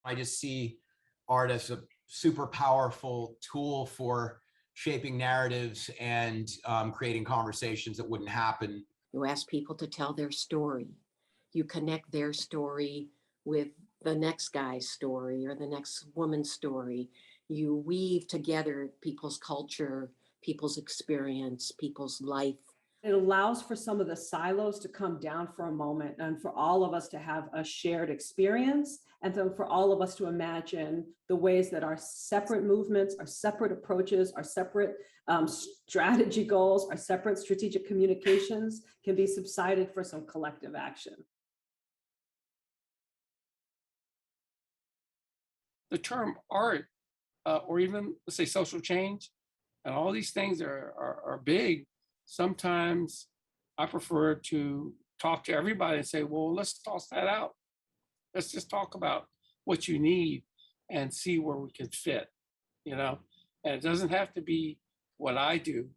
I just see art as a super powerful tool for shaping narratives and creating conversations that wouldn't happen. You ask people to tell their story. You connect their story with the next guy's story or the next woman's story. You weave together people's culture, people's experience, people's life. It allows for some of the silos to come down for a moment and for all of us to have a shared experience, and then for all of us to imagine the ways that our separate movements, our separate approaches, our separate strategy goals, our separate strategic communications can be subsided for some collective action. The term art, or even let's say social change, and all these things are big. Sometimes I prefer to talk to everybody and say, well, let's toss that out. Let's just talk about what you need and see where we can fit, you know? And it doesn't have to be what I do.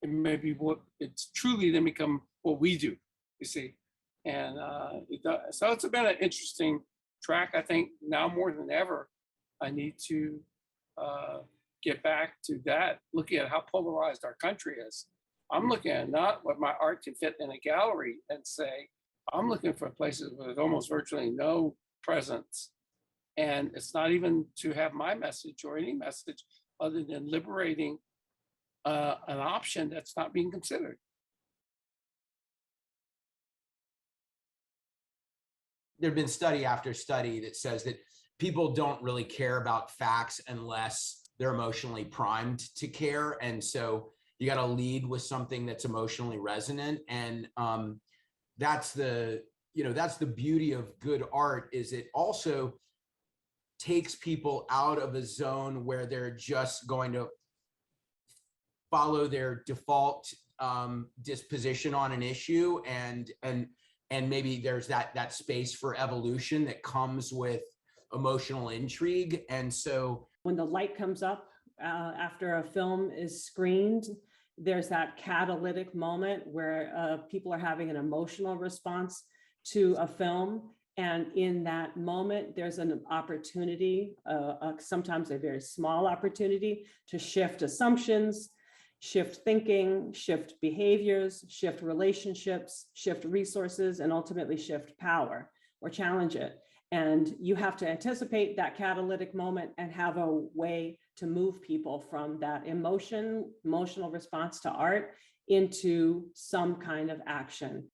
It may be what it's truly then become what we do, you see? And so it's been an interesting track. I think now more than ever, I need to get back to that, looking at how polarized our country is. I'm looking at not what my art can fit in a gallery and say, I'm looking for places with almost virtually no presence. And it's not even to have my message or any message other than liberating an option that's not being considered. There've been study after study that says that people don't really care about facts unless they're emotionally primed to care. And so you got to lead with something that's emotionally resonant. And that's the beauty of good art, is it also takes people out of a zone where they're just going to follow their default disposition on an issue, and maybe there's that space for evolution that comes with emotional intrigue. And so when the light comes up after a film is screened, there's that catalytic moment where people are having an emotional response to a film. And in that moment, there's an opportunity, sometimes a very small opportunity, to shift assumptions, shift thinking, shift behaviors, shift relationships, shift resources, and ultimately shift power or challenge it. And you have to anticipate that catalytic moment and have a way to move people from that emotional response to art into some kind of action.